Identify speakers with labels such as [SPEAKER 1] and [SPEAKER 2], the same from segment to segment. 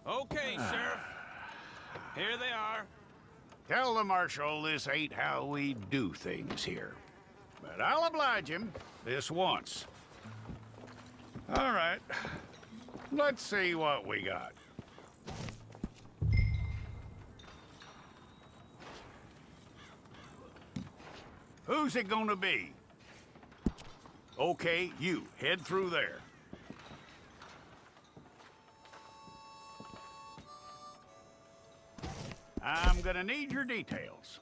[SPEAKER 1] Okay, Sheriff. Here they are.
[SPEAKER 2] Tell the Marshal this ain't how we do things here. But I'll oblige him this once. All right. Let's see what we got. Who's it gonna be? Okay, you. Head through there. I'm gonna need your details.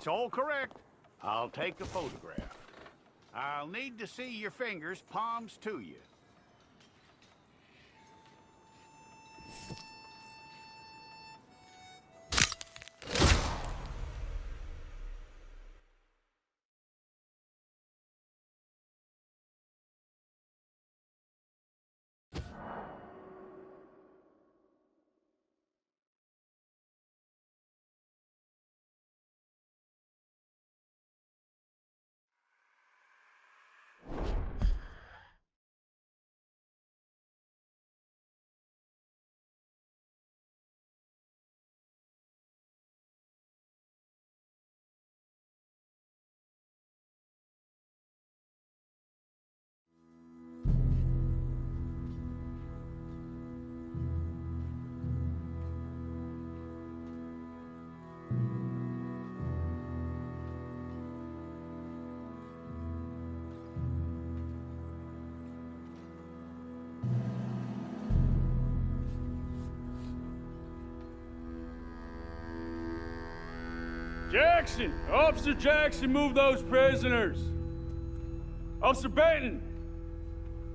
[SPEAKER 2] It's all correct. I'll take a photograph. I'll need to see your fingers, palms to you.
[SPEAKER 3] Jackson! Officer Jackson, move those prisoners! Officer Benton!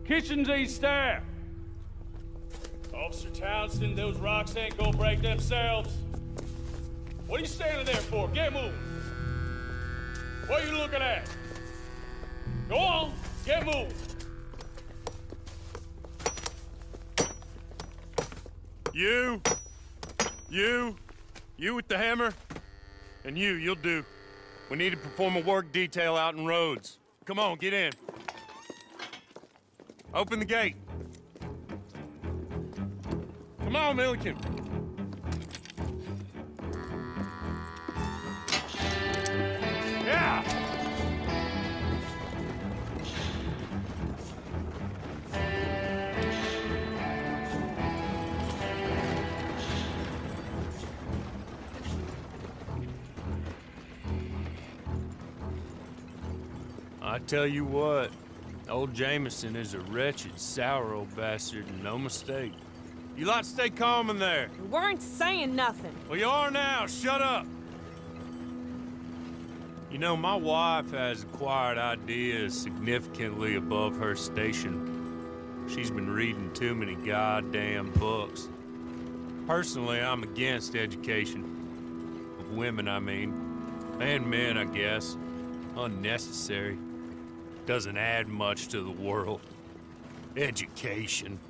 [SPEAKER 3] Kitchens aid staff! Officer Townsend, those rocks ain't gonna break themselves. What are you standing there for? Get moving! What are you looking at? Go on, get moving!
[SPEAKER 4] You with the hammer? And you'll do. We need to perform a work detail out in Rhodes. Come on, get in. Open the gate. Come on, Milliken. Yeah! I tell you what, old Jameson is a wretched, sour old bastard, and no mistake. You lot stay calm in there.
[SPEAKER 5] We weren't saying nothing.
[SPEAKER 4] Well, you are now. Shut up. You know, my wife has acquired ideas significantly above her station. She's been reading too many goddamn books. Personally, I'm against education. Of women, I mean. And men, I guess. Unnecessary. Doesn't add much to the world. Education.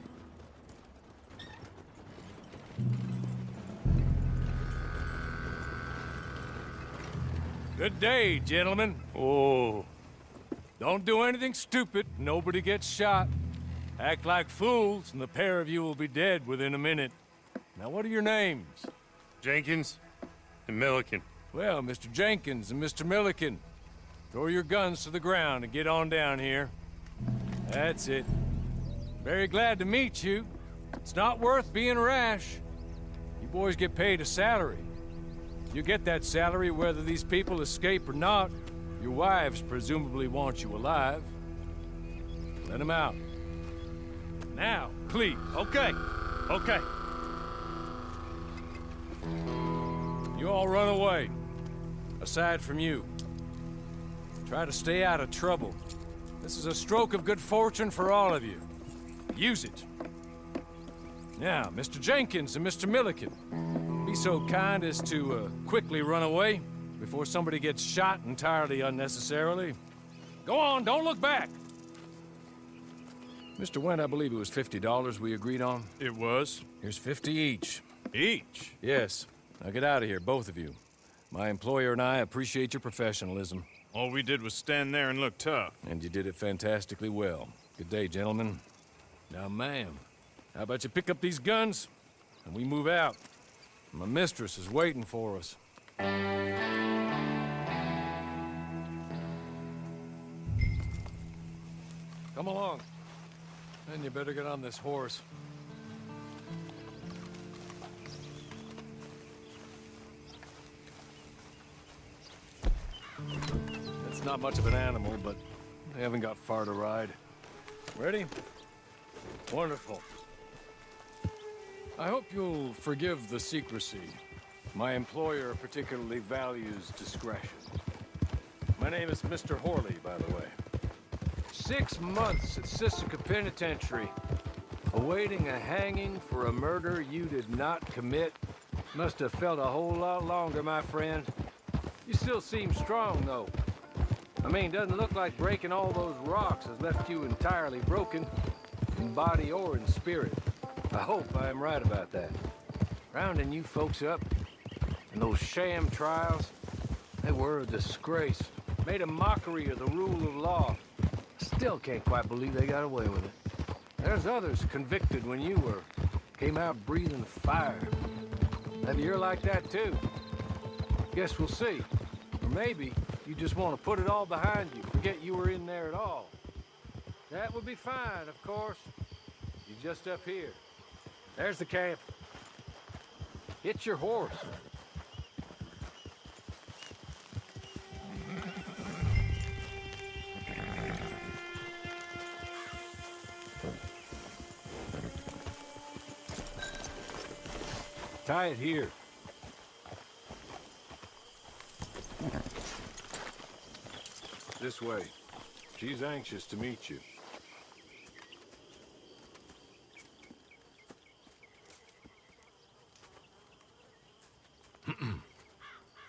[SPEAKER 3] Good day, gentlemen.
[SPEAKER 4] Oh.
[SPEAKER 3] Don't do anything stupid. Nobody gets shot. Act like fools, and the pair of you will be dead within a minute. Now, what are your names?
[SPEAKER 4] Jenkins and Milliken.
[SPEAKER 3] Well, Mr. Jenkins and Mr. Milliken, throw your guns to the ground and get on down here. That's it. Very glad to meet you. It's not worth being rash. You boys get paid a salary. You get that salary whether these people escape or not. Your wives presumably want you alive. Let them out. Now, please.
[SPEAKER 4] Okay. Okay.
[SPEAKER 3] You all run away. Aside from you. Try to stay out of trouble. This is a stroke of good fortune for all of you. Use it. Now, Mr. Jenkins and Mr. Milliken, be so kind as to quickly run away before somebody gets shot entirely unnecessarily. Go on, don't look back. Mr. Wendt, I believe it was $50 we agreed on.
[SPEAKER 4] It was.
[SPEAKER 3] Here's 50 each.
[SPEAKER 4] Each?
[SPEAKER 3] Yes. Now get out of here, both of you. My employer and I appreciate your professionalism.
[SPEAKER 4] All we did was stand there and look tough.
[SPEAKER 3] And you did it fantastically well. Good day, gentlemen. Now, ma'am, how about you pick up these guns, and we move out? My mistress is waiting for us. Come along. Then you better get on this horse. It's not much of an animal, but they haven't got far to ride. Ready? Wonderful. I hope you'll forgive the secrecy. My employer particularly values discretion. My name is Mr. Horley, by the way. 6 months at Sissica Penitentiary, awaiting a hanging for a murder you did not commit. Must have felt a whole lot longer, my friend. You still seem strong, though. I mean, doesn't look like breaking all those rocks has left you entirely broken, in body or in spirit. I hope I am right about that. Rounding you folks up, and those sham trials, they were a disgrace. Made a mockery of the rule of law. Still can't quite believe they got away with it. There's others convicted when you were. Came out breathing fire. Maybe you're like that too. Guess we'll see. Or maybe you just want to put it all behind you, forget you were in there at all. That would be fine, of course. You're just up here. There's the camp. Hit your horse. Tie it here. This way. She's anxious to meet you.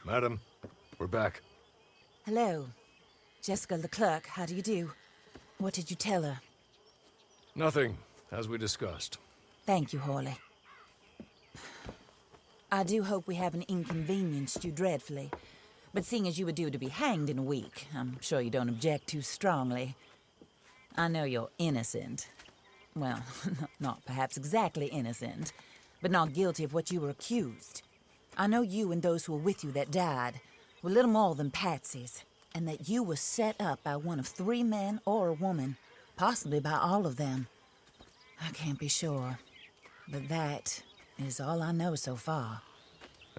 [SPEAKER 3] Madam, we're back.
[SPEAKER 5] Hello. Jessica Leclerc, how do you do? What did you tell her?
[SPEAKER 3] Nothing, as we discussed.
[SPEAKER 5] Thank you, Horley. I do hope we haven't inconvenienced you dreadfully. But seeing as you were due to be hanged in a week, I'm sure you don't object too strongly. I know you're innocent. Well, not perhaps exactly innocent, but not guilty of what you were accused. I know you and those who were with you that died were little more than patsies, and that you were set up by one of 3 men or a woman, possibly by all of them. I can't be sure, but that is all I know so far.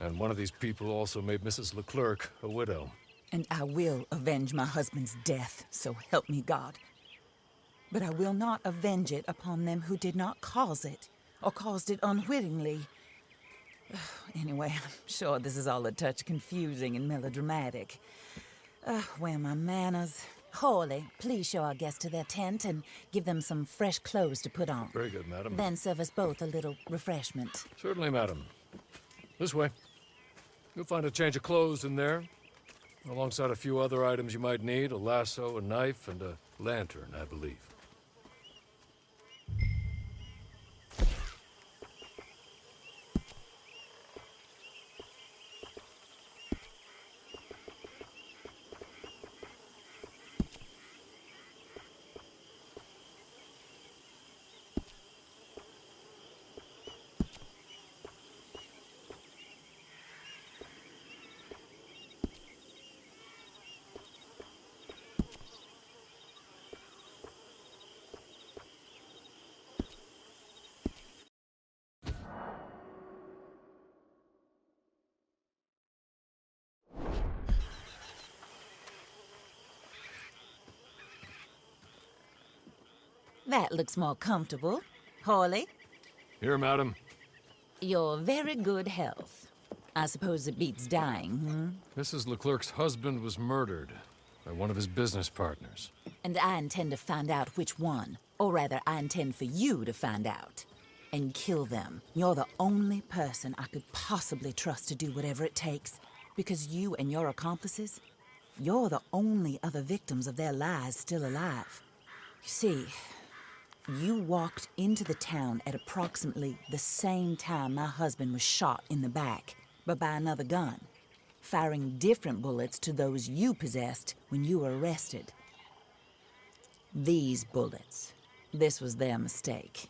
[SPEAKER 3] And one of these people also made Mrs. Leclerc a widow.
[SPEAKER 5] And I will avenge my husband's death, so help me God. But I will not avenge it upon them who did not cause it, or caused it unwittingly. Anyway, I'm sure this is all a touch confusing and melodramatic. Where are my manners? Horley, please show our guests to their tent and give them some fresh clothes to put on.
[SPEAKER 3] Very good, madam.
[SPEAKER 5] Then serve us both a little refreshment.
[SPEAKER 3] Certainly, madam. This way. You'll find a change of clothes in there, alongside a few other items you might need, a lasso, a knife, and a lantern, I believe.
[SPEAKER 5] That looks more comfortable. Horley,
[SPEAKER 3] Here, madam.
[SPEAKER 5] your very good health. I suppose it beats dying,
[SPEAKER 3] Mrs. Leclerc's husband was murdered by one of his business partners.
[SPEAKER 5] And I intend to find out which one. Or rather, I intend for you to find out. And kill them. You're the only person I could possibly trust to do whatever it takes. Because you and your accomplices, you're the only other victims of their lies still alive. You see, you walked into the town at approximately the same time my husband was shot in the back, but by another gun, firing different bullets to those you possessed when you were arrested. These bullets, this was their mistake.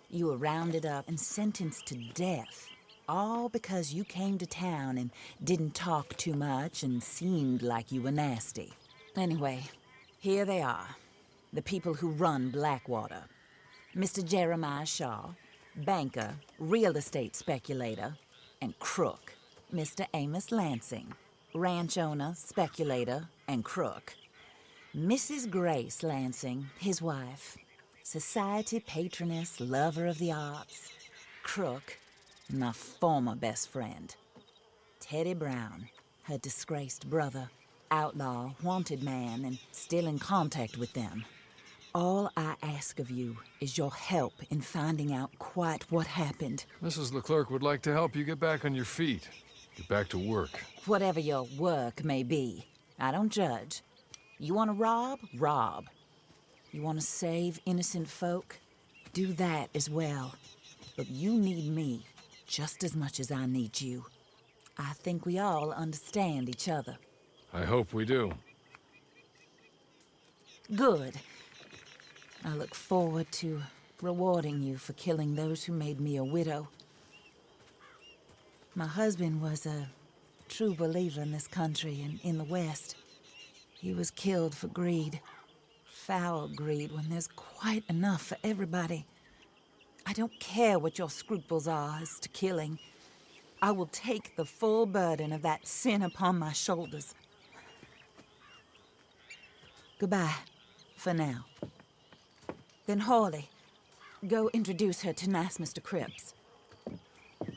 [SPEAKER 5] You were rounded up and sentenced to death, all because you came to town and didn't talk too much and seemed like you were nasty. Anyway, here they are. The people who run Blackwater. Mr. Jeremiah Shaw, banker, real estate speculator, and crook. Mr. Amos Lansing, ranch owner, speculator, and crook. Mrs. Grace Lansing, his wife, society patroness, lover of the arts, crook, my former best friend. Teddy Brown, her disgraced brother, outlaw, wanted man, and still in contact with them. All I ask of you is your help in finding out quite what happened.
[SPEAKER 3] Mrs. Leclerc would like to help you get back on your feet. Get back to work.
[SPEAKER 5] Whatever your work may be, I don't judge. You want to rob? Rob. You want to save innocent folk? Do that as well. But you need me just as much as I need you. I think we all understand each other.
[SPEAKER 3] I hope we do.
[SPEAKER 5] Good. I look forward to rewarding you for killing those who made me a widow. My husband was a true believer in this country and in the West. He was killed for greed. Foul greed when there's quite enough for everybody. I don't care what your scruples are as to killing. I will take the full burden of that sin upon my shoulders. Goodbye, for now. Then Hawley, go introduce her to nice Mr. Cripps.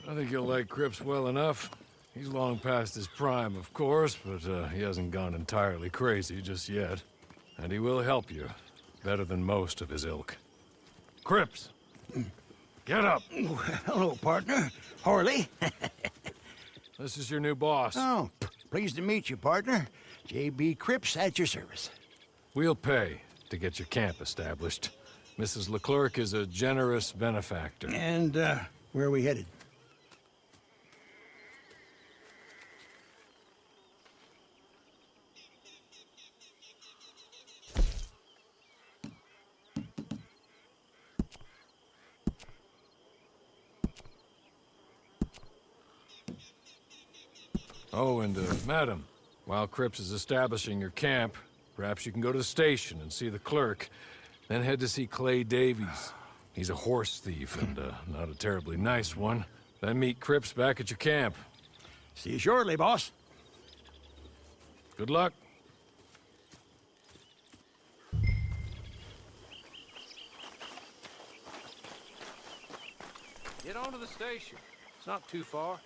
[SPEAKER 3] I think you'll like Cripps well enough. He's long past his prime, of course, but he hasn't gone entirely crazy just yet. And he will help you, better than most of his ilk. Cripps! Get up!
[SPEAKER 2] Hello, partner. Harley.
[SPEAKER 3] This is your new boss.
[SPEAKER 2] Oh, pleased to meet you, partner. J.B. Cripps at your service.
[SPEAKER 3] We'll pay to get your camp established. Mrs. Leclerc is a generous benefactor.
[SPEAKER 2] And, where are we headed?
[SPEAKER 3] Oh, and, madam, while Cripps is establishing your camp, perhaps you can go to the station and see the clerk, then head to see Clay Davies. He's a horse thief and, not a terribly nice one. Then meet Cripps back at your camp.
[SPEAKER 2] See you shortly, boss.
[SPEAKER 3] Good luck. Get on to the station. It's not too far.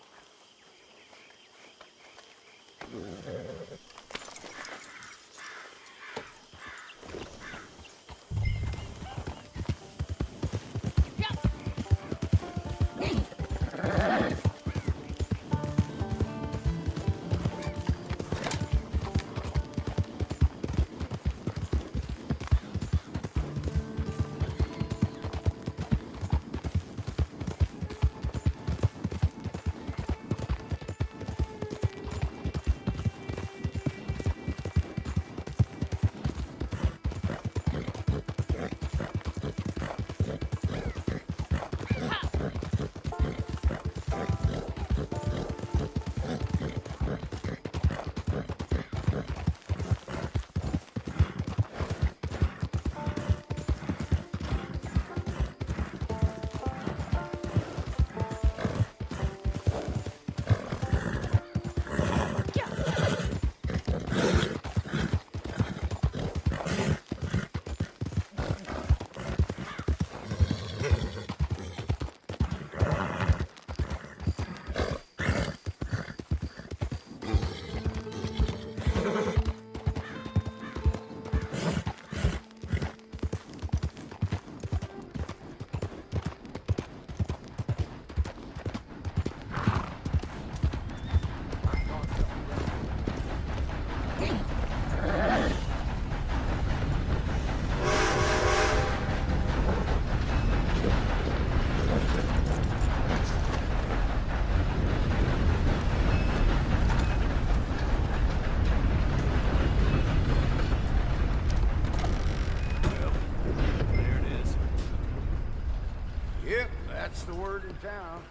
[SPEAKER 2] That's the word in town.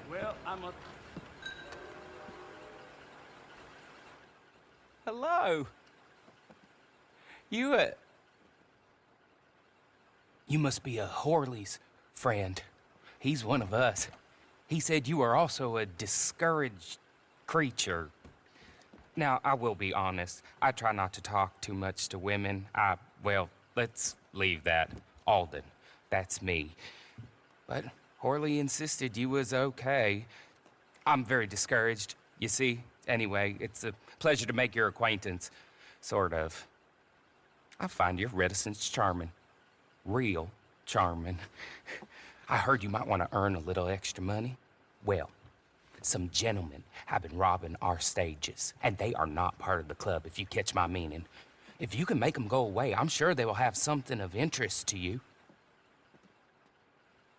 [SPEAKER 2] Well, I'm a...
[SPEAKER 6] Hello. You must be a Horley's friend. He's one of us. He said you are also a discouraged creature. Now, I will be honest. I try not to talk too much to women. Well, let's leave that. Alden, that's me. But Horley insisted you was okay. I'm very discouraged, you see. Anyway, it's a pleasure to make your acquaintance, sort of. I find your reticence charming. Real charming. I heard you might want to earn a little extra money. Well, some gentlemen have been robbing our stages, and they are not part of the club, if you catch my meaning. If you can make them go away, I'm sure they will have something of interest to you.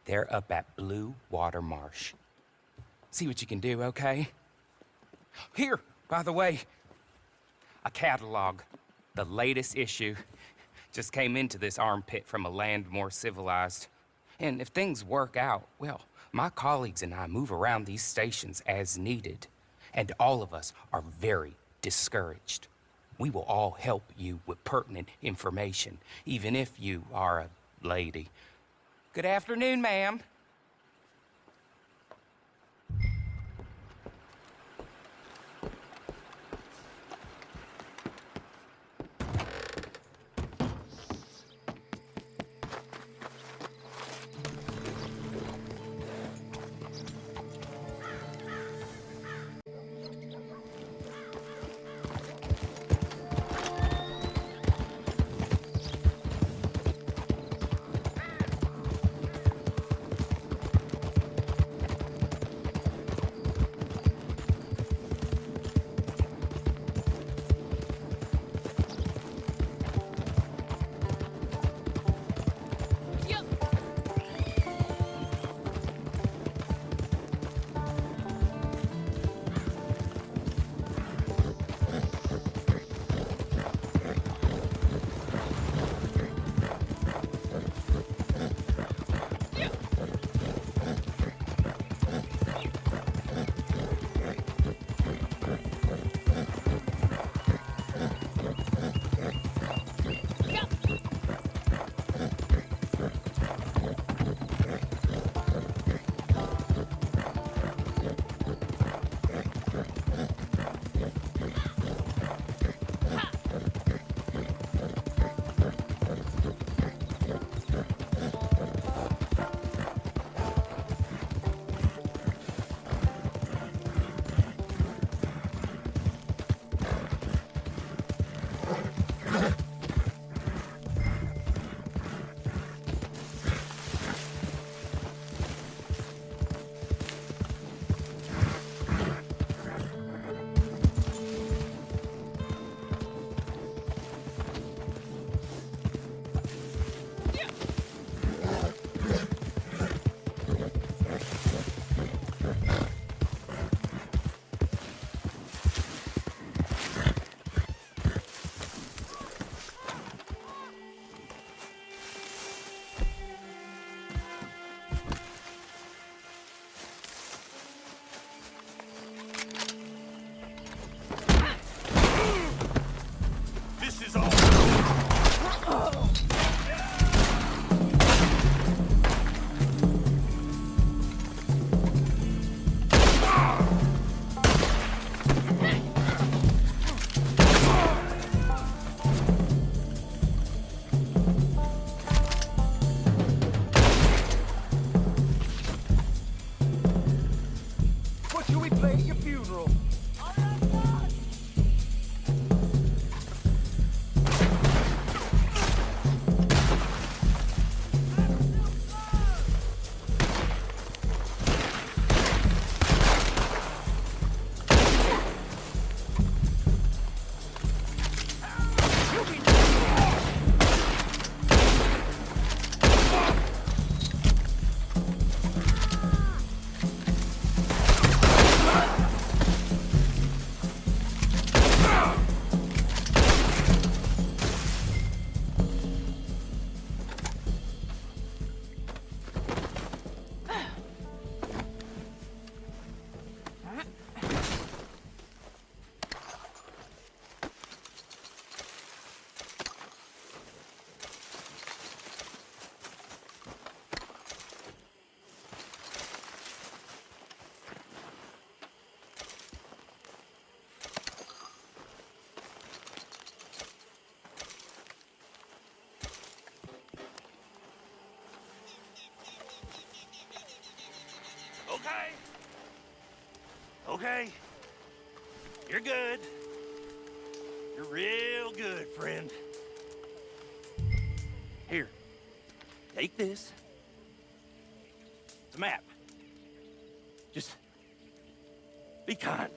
[SPEAKER 6] They're up at Blue Water Marsh. See what you can do, okay? Here, by the way, a catalog. The latest issue just came into this armpit from a land more civilized. And if things work out, well, my colleagues and I move around these stations as needed. And all of us are very discouraged. We will all help you with pertinent information, even if you are a lady. Good afternoon, ma'am.
[SPEAKER 1] okay. You're good. You're real good, friend. Here, take this. It's a map. Just be kind.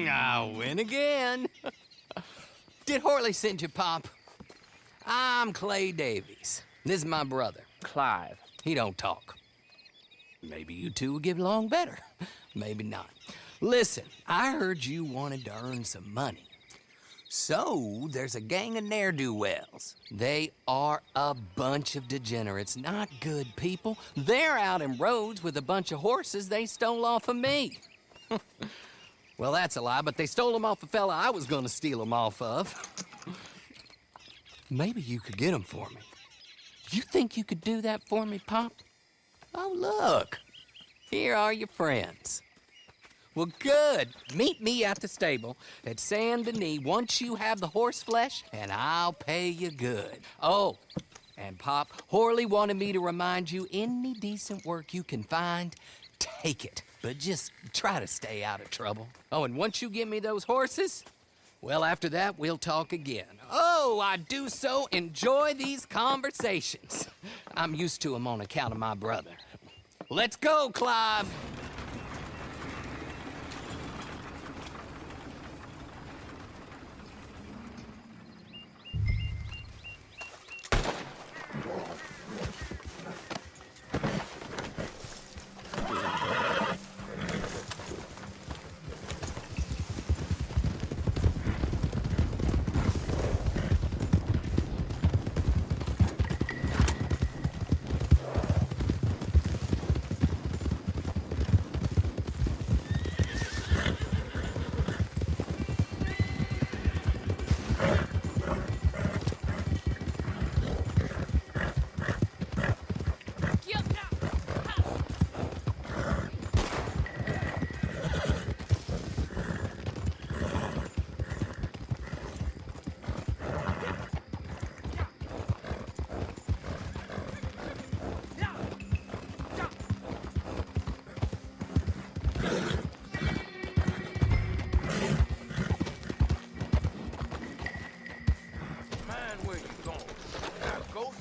[SPEAKER 7] I win again. Did Horley send you, Pop? I'm Clay Davies. This is my brother, Clive. He don't talk. Maybe you two will get along better. Maybe not. Listen, I heard you wanted to earn some money. So, there's a gang of ne'er-do-wells. They are a bunch of degenerates, not good people. They're out in roads with a bunch of horses they stole off of me. Well, that's a lie, but they stole them off a fella I was gonna steal them off of. Maybe you could get them for me. You think you could do that for me, Pop? Oh, look. Here are your friends. Well, good. Meet me at the stable at Saint Denis once you have the horse flesh, and I'll pay you good. Oh, and Pop, Horley wanted me to remind you, any decent work you can find, take it. But just try to stay out of trouble. Oh, and once you give me those horses, well, after that, we'll talk again. Oh, I do so enjoy these conversations. I'm used to them on account of my brother. Let's go, Clive.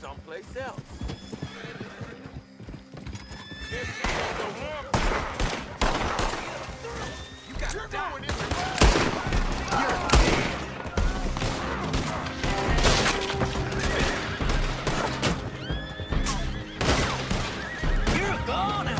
[SPEAKER 1] someplace else. You got to die. You're a goner.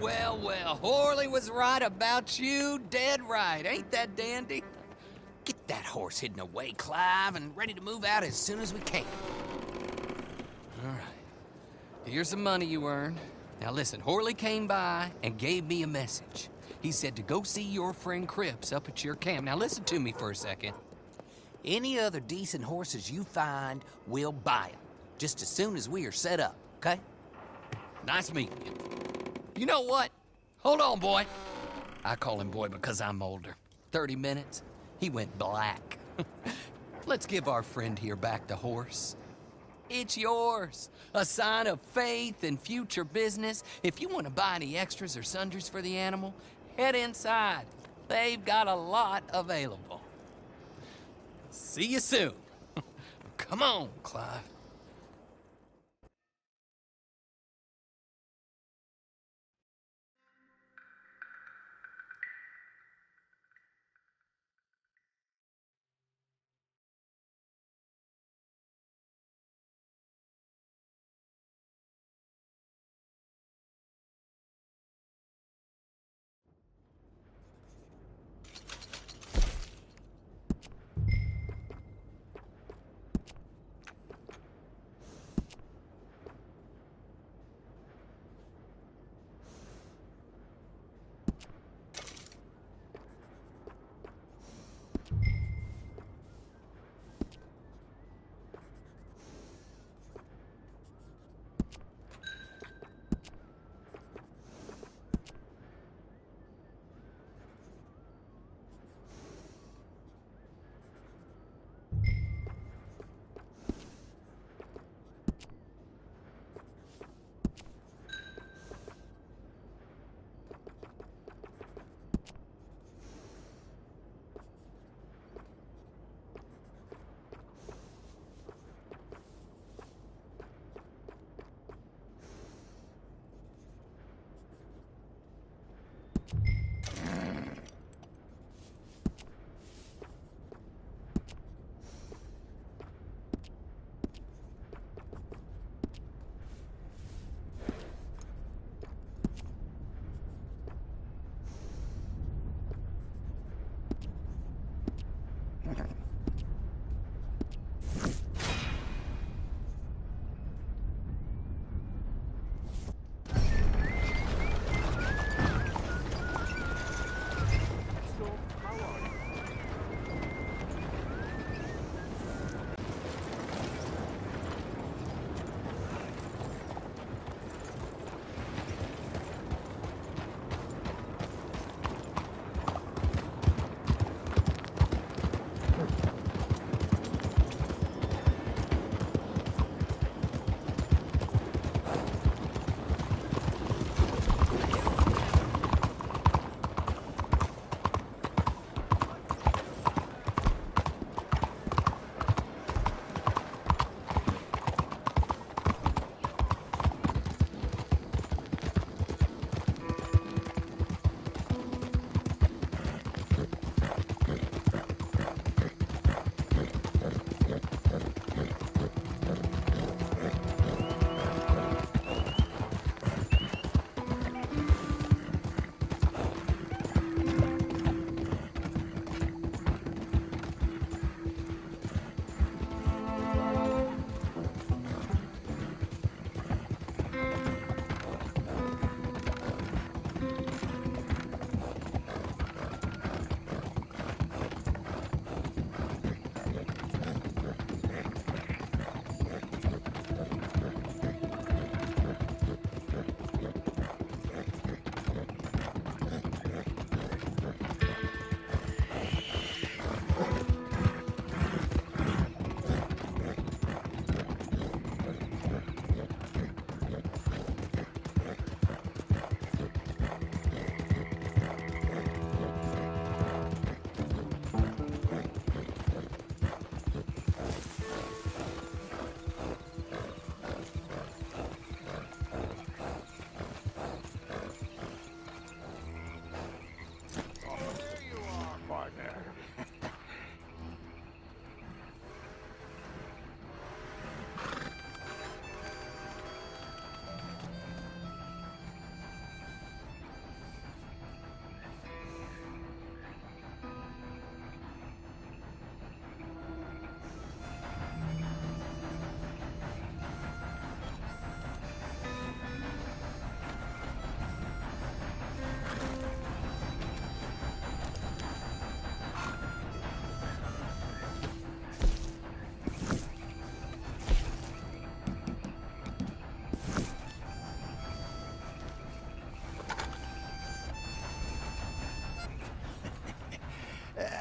[SPEAKER 7] Well, Horley was right about you, dead right. Ain't that dandy? Get that horse hidden away, Clive, and ready to move out as soon as we can. All right. Here's the money you earned. Now listen, Horley came by and gave me a message. He said to go see your friend Cripps up at your camp. Now listen to me for a second. Any other decent horses you find, we'll buy them. Just as soon as we are set up, okay? Nice meeting you. You know what? Hold on, boy. I call him boy because I'm older. 30 minutes, he went black. Let's give our friend here back the horse. It's yours. A sign of faith and future business. If you want to buy any extras or sundries for the animal, head inside. They've got a lot available. See you soon. Come on, Clive.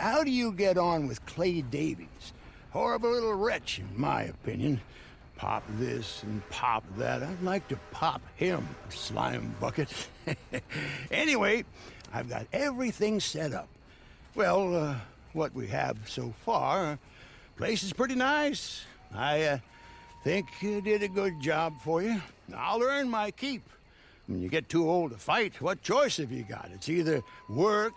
[SPEAKER 2] how do you get on with Clay Davies? Horrible little wretch, in my opinion. Pop this and pop that. I'd like to pop him, slime bucket. Anyway, I've got everything set up. Well, what we have so far, place is pretty nice. I think you did a good job for you. I'll earn my keep. When you get too old to fight, what choice have you got? It's either work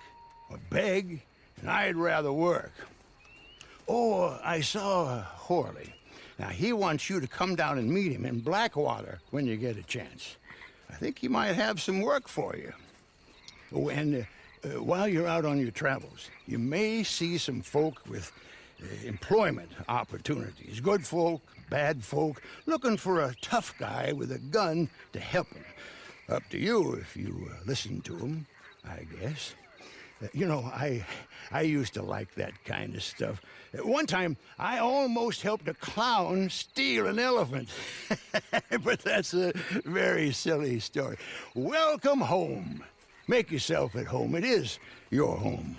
[SPEAKER 2] or beg, and I'd rather work. Oh, I saw Horley. Now, he wants you to come down and meet him in Blackwater when you get a chance. I think he might have some work for you. Oh, and while you're out on your travels, you may see some folk with employment opportunities. Good folk, bad folk, looking for a tough guy with a gun to help them. Up to you if you listen to them, I guess. You know, I used to like that kind of stuff. One time, I almost helped a clown steal an elephant. But that's a very silly story. Welcome home. Make yourself at home. It is your home.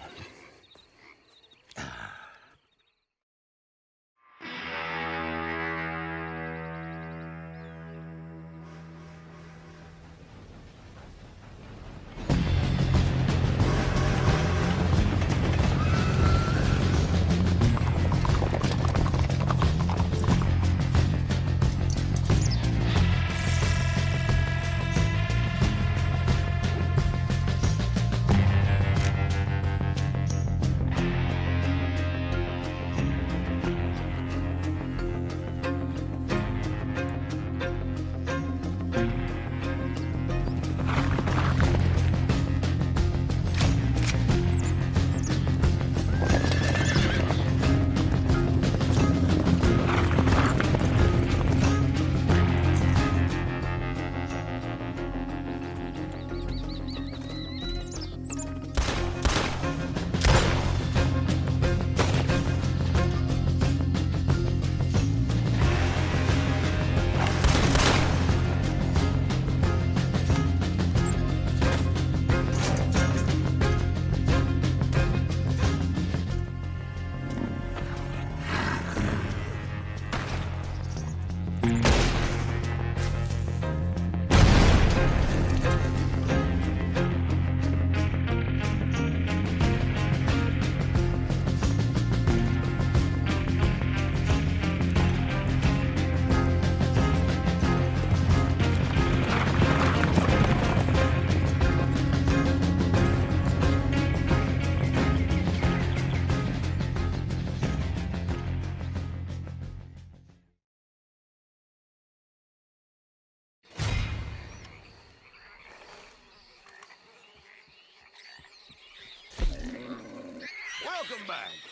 [SPEAKER 2] Welcome back.